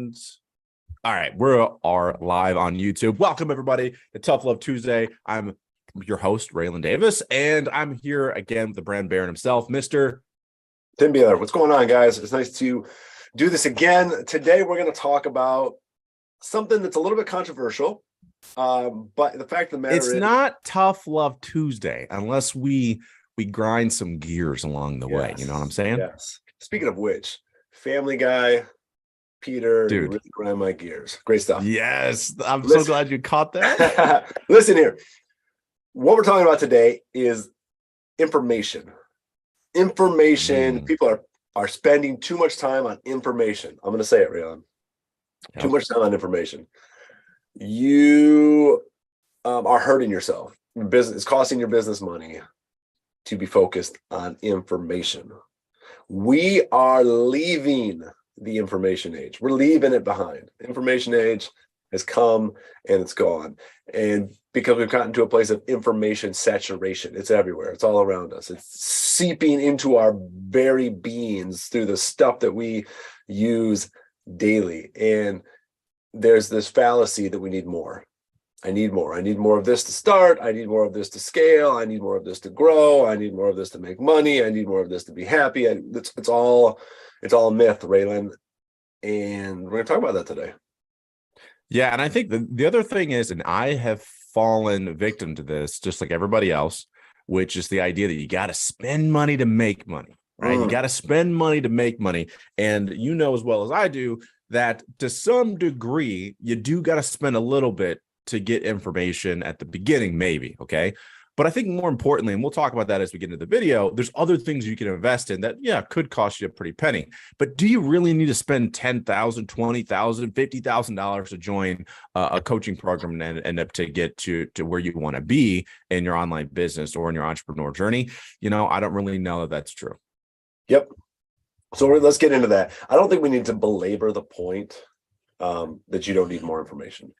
And all right, we are live on YouTube. Welcome everybody to Tough Love Tuesday. I'm your host, Raylan Davis, and I'm here again with the brand baron himself, Mr. Tim Beeler. What's going on, guys? It's nice to do this again. Today, we're going to talk about something that's a little bit controversial, but the fact of the matter is, not Tough Love Tuesday unless we grind some gears along the way. You know what I'm saying? Yes. Speaking of which, Family Guy, Peter, dude, really grind my gears. Great stuff. Yes, I'm so glad you caught that. Listen here. What we're talking about today is information. People are spending too much time on information. I'm going to say it, Raylan. Yep. Too much time on information. You are hurting yourself. It's costing your business money to be focused on information. We are leaving the information age. We're leaving it behind. Information age has come and it's gone. And because we've gotten to a place of information saturation, it's everywhere. It's all around us. It's seeping into our very beings through the stuff that we use daily. And there's this fallacy that we need more. I need more. I need more of this to start. I need more of this to scale. I need more of this to grow. I need more of this to make money. I need more of this to be happy. It's all a myth, Raylan. And we're going to talk about that today. Yeah. And I think the other thing is, and I have fallen victim to this, just like everybody else, which is the idea that you got to spend money to make money, right? You got to spend money to make money. And you know as well as I do that to some degree, you do got to spend a little bit to get information at the beginning, maybe. Okay. But I think more importantly, and we'll talk about that as we get into the video, there's other things you can invest in that, yeah, could cost you a pretty penny. But do you really need to spend $10,000, $20,000, $50,000 to join a coaching program and end up to get to where you want to be in your online business or in your entrepreneur journey? You know, I don't really know that that's true. Yep. So let's get into that. I don't think we need to belabor the point that you don't need more information.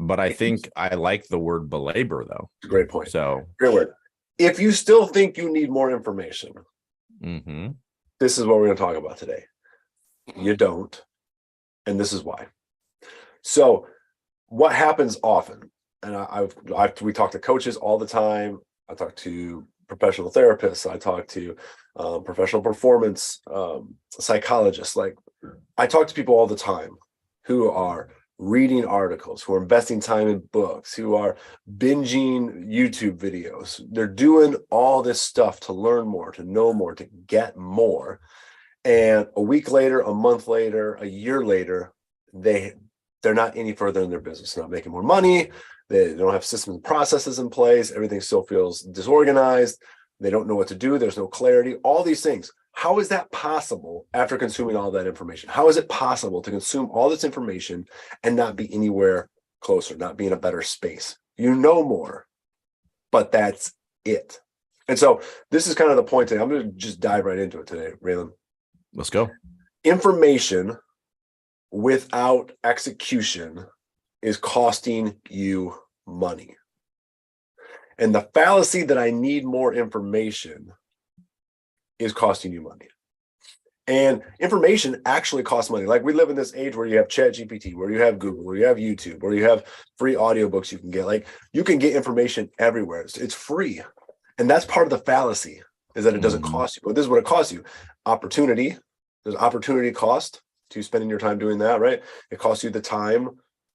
But I think I like the word belabor, though. Great point. So great word. If you still think you need more information, this is what we're going to talk about today. You don't. And this is why. So what happens often, and we talk to coaches all the time. I talk to professional therapists. I talk to professional performance psychologists. Like, I talk to people all the time who are reading articles, who are investing time in books, who are binging YouTube videos. They're doing all this stuff to learn more, to know more, to get more. And a week later, a month later, a year later, they're not any further in their business. They're not making more money. They don't have systems and processes in place. Everything still feels disorganized. They don't know what to do. There's no clarity. All these things. How is that possible after consuming all that information? How is it possible to consume all this information and not be anywhere closer, not be in a better space? You know more, but that's it. And so this is kind of the point today. I'm going to just dive right into it today, Raylan. Let's go. Information without execution is costing you money. And the fallacy that I need more information is costing you money. And information actually costs money. Like, we live in this age where you have ChatGPT, where you have Google, where you have YouTube, where you have free audiobooks you can get. Like, you can get information everywhere. It's free. And that's part of the fallacy, is that it doesn't cost you. But this is what it costs you. Opportunity. There's opportunity cost to spending your time doing that, right? It costs you the time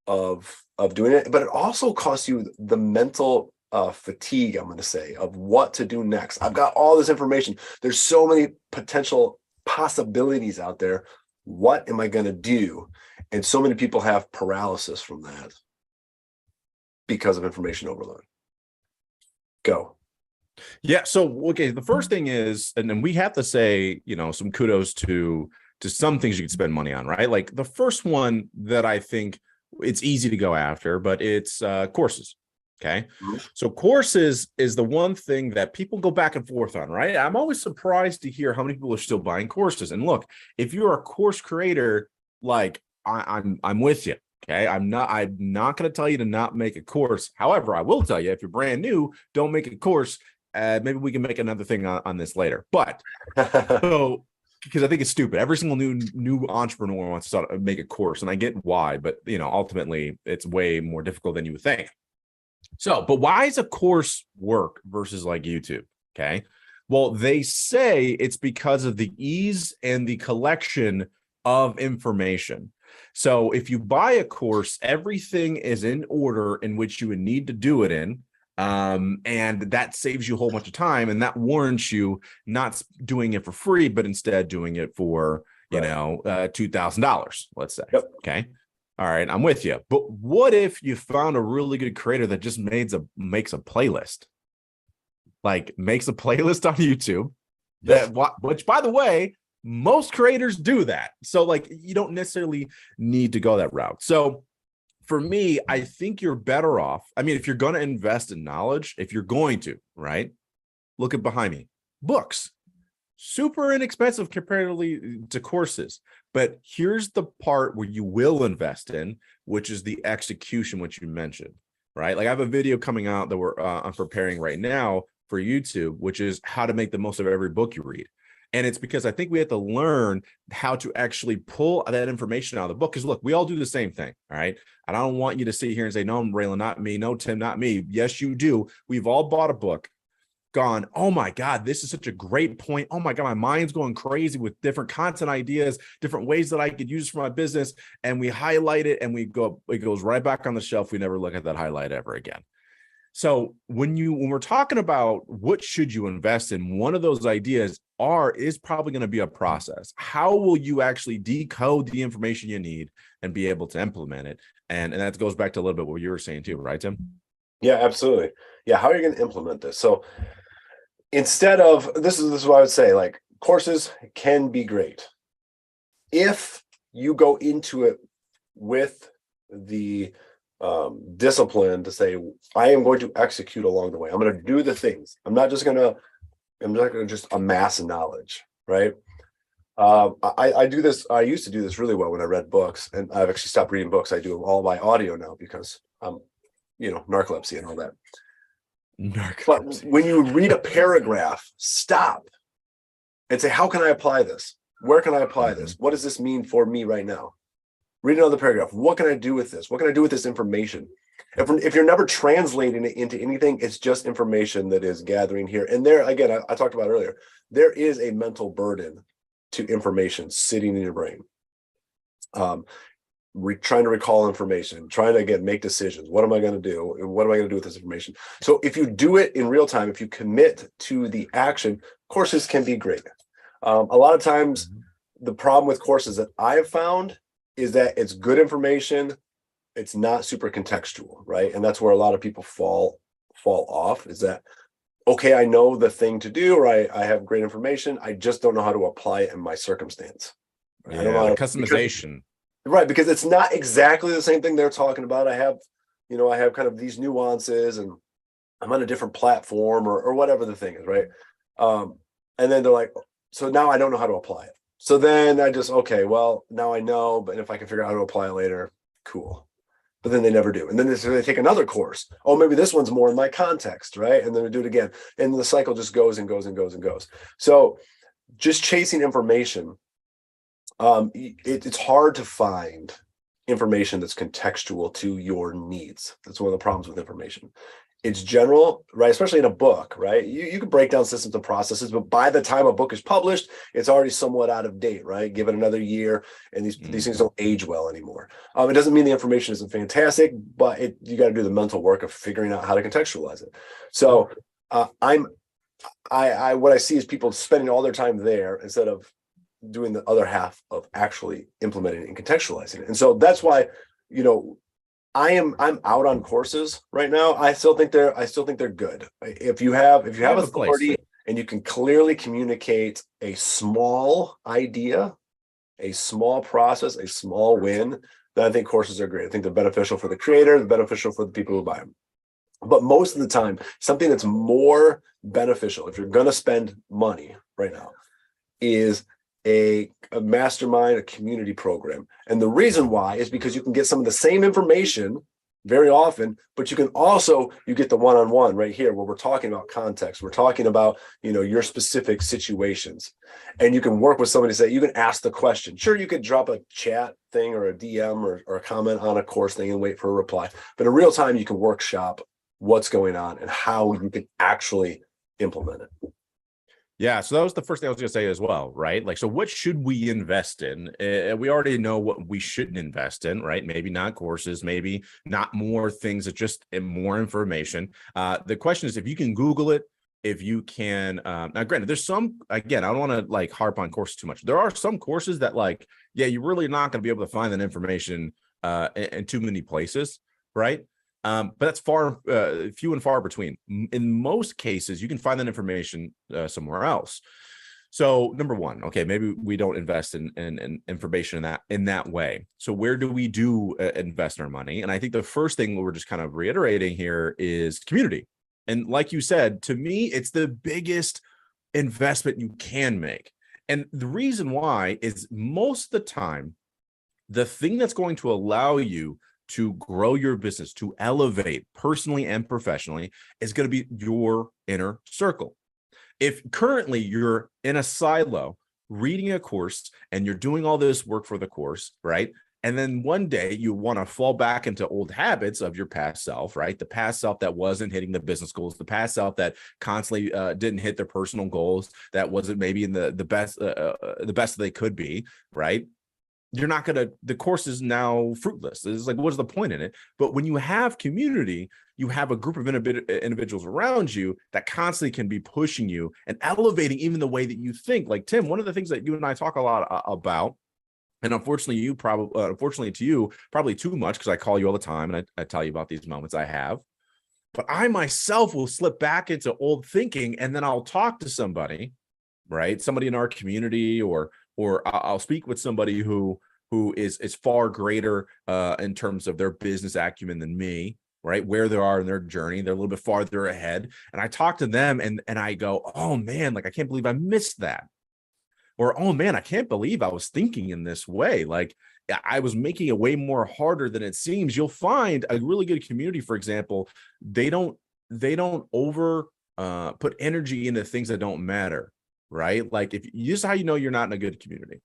of doing it, but it also costs you the mental fatigue, I'm going to say, of what to do next. I've got all this information. There's so many potential possibilities out there. What am I going to do? And so many people have paralysis from that because of information overload. Go. Yeah. So, okay. The first thing is, and then we have to say, you know, some kudos to some things you can spend money on, right? Like, the first one that I think it's easy to go after, but it's courses. Okay. So courses is the one thing that people go back and forth on, right? I'm always surprised to hear how many people are still buying courses. And look, if you're a course creator, like I'm with you. Okay. I'm not going to tell you to not make a course. However, I will tell you, if you're brand new, don't make a course. Maybe we can make another thing on this later. But so because I think it's stupid. Every single new entrepreneur wants to make a course, and I get why, but ultimately it's way more difficult than you would think. So, but why does a course work versus like YouTube? Okay. Well, they say it's because of the ease and the collection of information. So if you buy a course, everything is in order in which you would need to do it in. And that saves you a whole bunch of time, and that warrants you not doing it for free, but instead doing it for, $2,000, let's say. Yep. Okay. All right. I'm with you. But what if you found a really good creator that just makes a playlist? Like makes a playlist on YouTube, which by the way, most creators do that. So like you don't necessarily need to go that route. So for me, I think you're better off. I mean, if you're going to invest in knowledge, if you're going to, right? Look at behind me, books, super inexpensive comparatively to courses. But here's the part where you will invest in, which is the execution, which you mentioned, right? Like I have a video coming out that I'm preparing right now for YouTube, which is how to make the most of every book you read. And it's because I think we have to learn how to actually pull that information out of the book. Because look, we all do the same thing. All right. And I don't want you to sit here and say, no, Raylan, not me. No, Tim, not me. Yes, you do. We've all bought a book, gone, oh my God, this is such a great point. Oh my God, my mind's going crazy with different content ideas, different ways that I could use for my business. And we highlight it and it goes right back on the shelf. We never look at that highlight ever again. So when we're talking about what should you invest in, one of those ideas is probably going to be a process. How will you actually decode the information you need and be able to implement it? And that goes back to a little bit what you were saying too, right, Tim? Yeah, absolutely. Yeah, how are you going to implement this? So instead of this is what I would say, like courses can be great if you go into it with the discipline to say, I am going to execute along the way. I'm going to do the things. I'm not going to just amass knowledge, right? I do this. I used to do this really well when I read books, and I've actually stopped reading books. I do them all by audio now because narcolepsy and all that. But when you read a paragraph, stop and say, how can I apply this? Where can I apply this? What does this mean for me right now? Read another paragraph. What can I do with this? What can I do with this information? If you're never translating it into anything, it's just information that is gathering here. And there, again, I talked about earlier, there is a mental burden to information sitting in your brain. Trying to recall information, trying to, again, make decisions. What am I going to do? And what am I going to do with this information? So if you do it in real time, if you commit to the action, courses can be great. A lot of times, the problem with courses that I have found is that it's good information. It's not super contextual, right? And that's where a lot of people fall off, is that, okay, I know the thing to do, right? I have great information. I just don't know how to apply it in my circumstance. Right? I don't know customization. Right, because it's not exactly the same thing they're talking about. I have kind of these nuances, and I'm on a different platform or whatever the thing is, right? And then they're like, so now I don't know how to apply it. So then I just, okay, well, now I know, but if I can figure out how to apply it later, cool. But then they never do. And then they take another course. Oh, maybe this one's more in my context, right? And then they do it again. And the cycle just goes and goes and goes and goes. So just chasing information, it's hard to find information that's contextual to your needs. That's one of the problems with information. It's general, right? Especially in a book, right? You can break down systems and processes, but by the time a book is published, it's already somewhat out of date, right? Give it another year, and these things don't age well anymore. It doesn't mean the information isn't fantastic, but you got to do the mental work of figuring out how to contextualize it. So what I see is people spending all their time there instead of doing the other half of actually implementing it and contextualizing it. And so that's why, I'm out on courses right now. I still think they're good. If you have authority and you can clearly communicate a small idea, a small process, a small win, then I think courses are great. I think they're beneficial for the creator, they're beneficial for the people who buy them. But most of the time, something that's more beneficial, if you're going to spend money right now, is a mastermind, a community program. And the reason why is because you can get some of the same information very often, but you get the one-on-one right here where we're talking about context. We're talking about, your specific situations, and you can work with somebody to say, you can ask the question. Sure, you could drop a chat thing or a DM or a comment on a course thing and wait for a reply. But in real time, you can workshop what's going on and how you can actually implement it. Yeah, so that was the first thing I was going to say as well, right? Like, so what should we invest in? We already know what we shouldn't invest in, right? Maybe not courses, maybe not more things, that just more information. The question is, if you can Google it, if you can, now granted, there's some, again, I don't want to like harp on courses too much. There are some courses that like, yeah, you're really not going to be able to find that information in too many places, right? But that's few and far between. In most cases, you can find that information somewhere else. So number one, okay, maybe we don't invest in information in that way. So where do we invest our money? And I think the first thing we're just kind of reiterating here is community. And like you said, to me, it's the biggest investment you can make. And the reason why is most of the time, the thing that's going to allow you to grow your business, to elevate personally and professionally, is going to be your inner circle. If currently you're in a silo reading a course and you're doing all this work for the course, right? And then one day you want to fall back into old habits of your past self, right? The past self that wasn't hitting the business goals, the past self that constantly didn't hit their personal goals, that wasn't maybe in the best they could be, right? You're not going to, the course is now fruitless. It's like, what's the point in it? But when you have community, you have a group of individuals around you that constantly can be pushing you and elevating even the way that you think. Like Tim, one of the things that you and I talk a lot about, and unfortunately to you, probably too much, because I call you all the time and I tell you about these moments I have, but I myself will slip back into old thinking, and then I'll talk to somebody, right? Somebody in our community, or I'll speak with somebody who is far greater in terms of their business acumen than me, right? Where they are in their journey, they're a little bit farther ahead. And I talk to them and I go, oh man, like I can't believe I missed that. Or, oh man, I can't believe I was thinking in this way. Like I was making it way more harder than it seems. You'll find a really good community, for example, they don't over put energy into things that don't matter. Right? Like this is how you know you're not in a good community,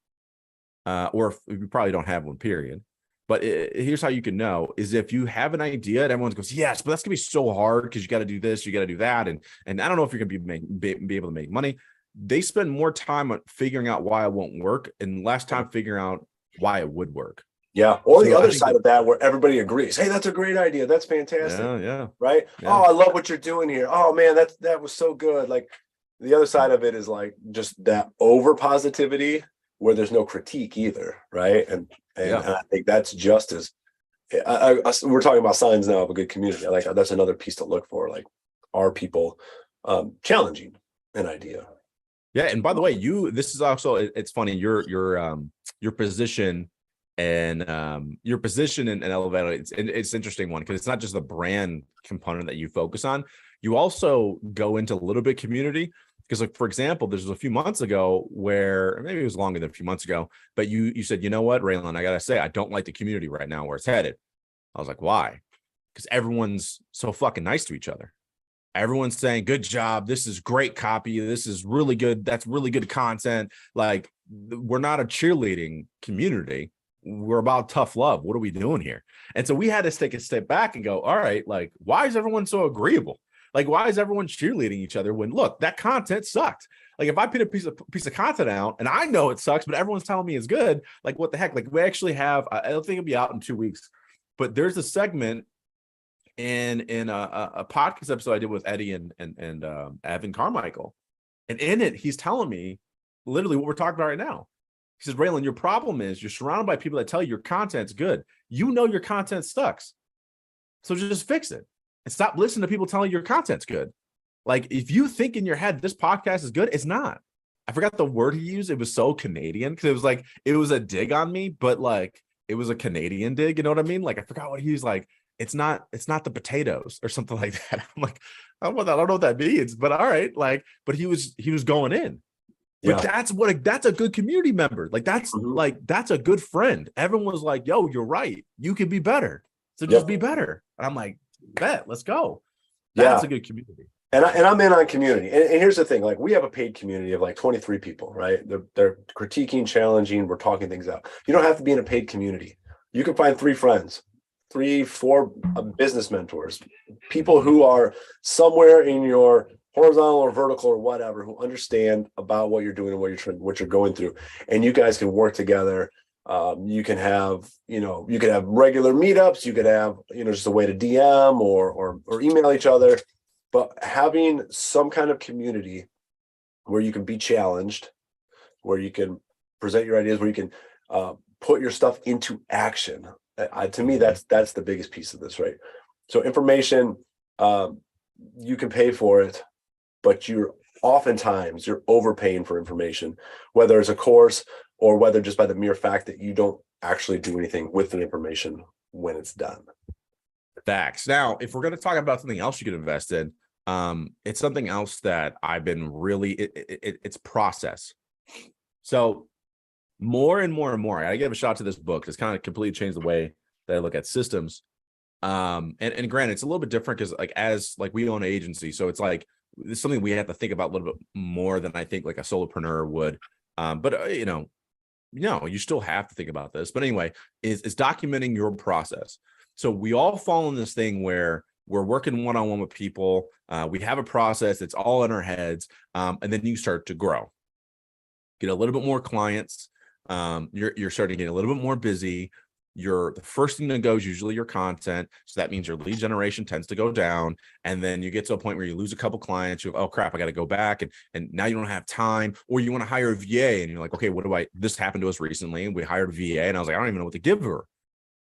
or if you probably don't have one, period. But here's how you can know is if you have an idea and everyone goes, yes, but that's gonna be so hard because you got to do this, you got to do that, and I don't know if you're gonna be able to make money. They spend more time on figuring out why it won't work and less time figuring out why it would work. Yeah. Or the other side of that, where everybody agrees, hey, that's a great idea, that's fantastic. Yeah. Right. Yeah. Oh, I love what you're doing here. Oh man, that was so good. Like, the other side of it is like just that over positivity where there's no critique either, right? And I think that's just as we're talking about signs now of a good community. Like that's another piece to look for. Like, are people challenging an idea? Yeah, and by the way, this is also, it's funny, your position and your position in Elevator. It's interesting one because it's not just the brand component that you focus on. You also go into a little bit community. Because, like, for example, there's a few months ago where, maybe it was longer than a few months ago, but you said, you know what, Raylan, I got to say, I don't like the community right now where it's headed. I was like, why? Because everyone's so fucking nice to each other. Everyone's saying, good job. This is great copy. This is really good. That's really good content. Like, we're not a cheerleading community. We're about tough love. What are we doing here? And so we had to take a step back and go, all right, like, why is everyone so agreeable? Like, why is everyone cheerleading each other when, look, that content sucked? Like, if I put a piece of content out and I know it sucks, but everyone's telling me it's good, like, what the heck? Like, we actually have, I don't think it'll be out in 2 weeks, but there's a segment in a podcast episode I did with Eddie and Evan Carmichael. And in it, he's telling me literally what we're talking about right now. He says, Raylan, your problem is you're surrounded by people that tell you your content's good. You know your content sucks. So just fix it. And stop listening to people telling you your content's good. Like, if you think in your head this podcast is good, it's not. I forgot the word he used. It was so Canadian because it was like, it was a dig on me, but like it was a Canadian dig. You know what I mean? Like, I forgot what he was like. It's not the potatoes or something like that. I'm like, I don't know what that means, but all right. Like, but he was going in. But that's a good community member. Like, that's like, that's a good friend. Everyone was like, yo, you're right. You can be better. So just be better. And I'm like, bet, let's go. Yeah. That's a good community. And I'm in on community. And here's the thing, like we have a paid community of like 23 people, right? They're critiquing, challenging, we're talking things out. You don't have to be in a paid community. You can find 3 friends, 3, 4 business mentors, people who are somewhere in your horizontal or vertical or whatever, who understand about what you're doing and what you're going through. And you guys can work together. You can have, you could have regular meetups, you could have, just a way to DM or email each other. But having some kind of community where you can be challenged, where you can present your ideas, where you can put your stuff into action. To me, that's the biggest piece of this, right? So information, you can pay for it, but oftentimes you're overpaying for information, whether it's a course or whether just by the mere fact that you don't actually do anything with the information when it's done. Facts. Now, if we're going to talk about something else you could invest in, it's something else that I've been really, it's process. So more and more and more, I give a shout to this book. It's kind of completely changed the way that I look at systems. And granted, it's a little bit different because like we own an agency. So it's like, it's something we have to think about a little bit more than I think like a solopreneur would. But you still have to think about this. But anyway, is documenting your process. So we all fall in this thing where we're working one-on-one with people. We have a process. It's all in our heads. And then you start to grow, get a little bit more clients. You're starting to get a little bit more busy. The first thing that goes usually your content. So that means your lead generation tends to go down. And then you get to a point where you lose a couple clients. Oh crap, I got to go back. And now you don't have time, or you want to hire a VA and you're like, okay, this happened to us recently. And we hired a VA and I was like, I don't even know what to give her.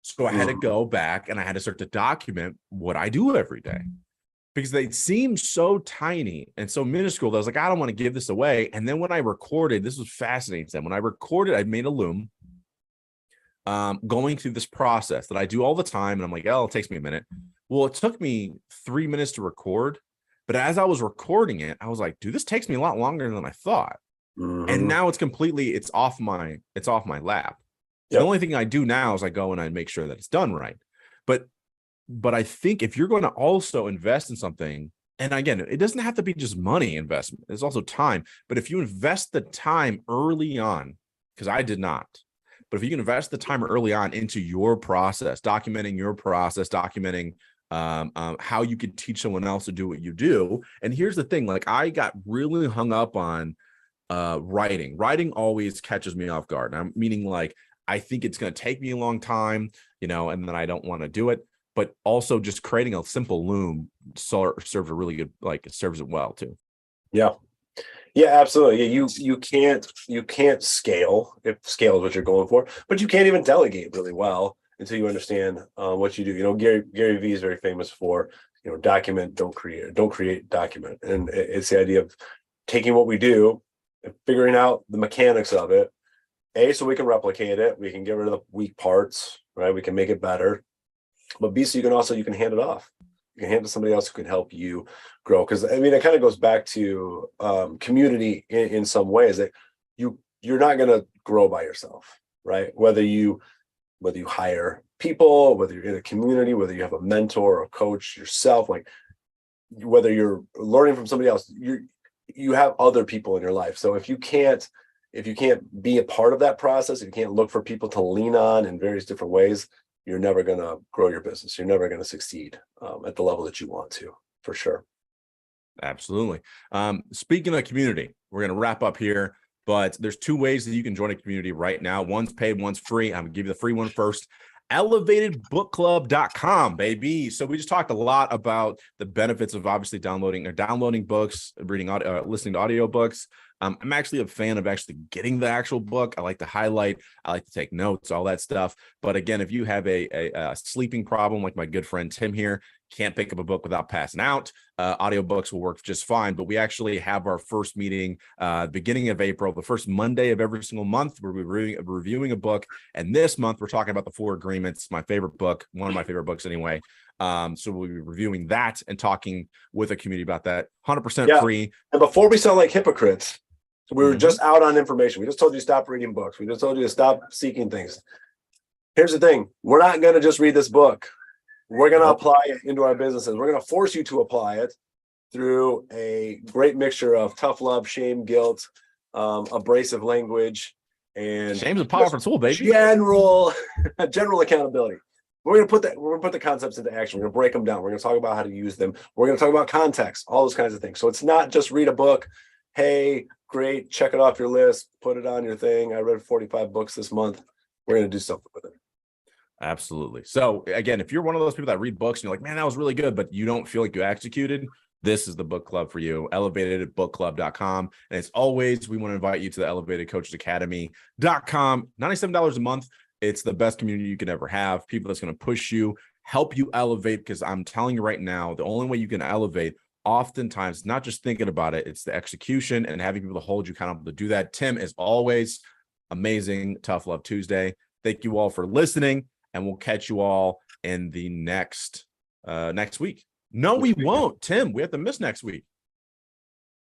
So I had to go back and I had to start to document what I do every day, because they seem so tiny and so minuscule that I was like, I don't want to give this away. And then when I recorded, this was fascinating to them. When I recorded, I made a loom going through this process that I do all the time. And I'm like, oh, it takes me a minute. Well, it took me 3 minutes to record. But as I was recording it, I was like, dude, this takes me a lot longer than I thought. Mm-hmm. And now it's off my lap. Yep. The only thing I do now is I go and I make sure that it's done right. But I think if you're going to also invest in something, and again, it doesn't have to be just money investment, it's also time. But if you invest the time early on, because I did not, but if you can invest the time early on into your process, documenting your process, documenting how you could teach someone else to do what you do. And here's the thing, like I got really hung up on writing. Writing always catches me off guard. I'm meaning like, I think it's going to take me a long time, and then I don't want to do it. But also just creating a simple loom serves a really good, like it serves it well too. Yeah. Yeah, absolutely. You can't scale if scale is what you're going for, but you can't even delegate really well until you understand what you do. Gary Vee is very famous for, document, don't create, document. And it's the idea of taking what we do and figuring out the mechanics of it. So we can replicate it. We can get rid of the weak parts, right? We can make it better. But B, so you can hand it off. You can hand it to somebody else who can help you grow. Because it kind of goes back to community in some ways, that you're not going to grow by yourself, right? Whether you hire people, whether you're in a community, whether you have a mentor or a coach yourself, like whether you're learning from somebody else, you have other people in your life. So if you can't be a part of that process, if you can't look for people to lean on in various different ways, you're never going to grow your business. You're never going to succeed at the level that you want to, for sure. Absolutely. Speaking of community, we're going to wrap up here, but there's 2 ways that you can join a community right now. One's paid, one's free. I'm going to give you the free one first. ElevatedBookClub.com, baby. So we just talked a lot about the benefits of obviously downloading books, listening to audiobooks. I'm actually a fan of actually getting the actual book. I like to highlight, I like to take notes, all that stuff. But again, if you have a sleeping problem, like my good friend Tim here, can't pick up a book without passing out, audiobooks will work just fine. But we actually have our first meeting beginning of April, the first Monday of every single month. We're reviewing a book. And this month, we're talking about The 4 Agreements, my favorite book, one of my favorite books anyway. So we'll be reviewing that and talking with a community about that. 100% free. And before we sound like hypocrites, we were just out on information. We just told you to stop reading books. We just told you to stop seeking things. Here's the thing. We're not going to just read this book. we're going to apply it into our businesses. We're going to force you to apply it through a great mixture of tough love, shame, guilt, abrasive language, and shame's a powerful tool, baby. General accountability. We're going to put the concepts into action. We're going to break them down. We're going to talk about how to use them. We're going to talk about context, all those kinds of things. So it's not just read a book. Hey, great, check it off your list, put it on your thing. I read 45 books this month. We're going to do something with it. Absolutely. So again, if you're one of those people that read books and you're like, man, that was really good, but you don't feel like you executed, this is the book club for you. Elevatedbookclub.com. And as always, we want to invite you to the elevatedcoachesacademy.com. $97 a month. It's the best community you can ever have. People that's going to push you, help you elevate, because I'm telling you right now, the only way you can elevate, oftentimes, not just thinking about it, it's the execution and having people to hold you accountable to do that. Tim, as always, amazing Tough Love Tuesday. Thank you all for listening, and we'll catch you all in the next week. No, we won't. Tim, we have to miss next week.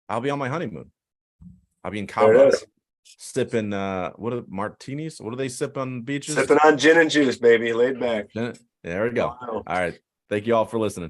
I'll be on my honeymoon. I'll be in Cabo sipping what are martinis? What do they sip on beaches? Sipping on gin and juice, baby. Laid back. There we go. All right. Thank you all for listening.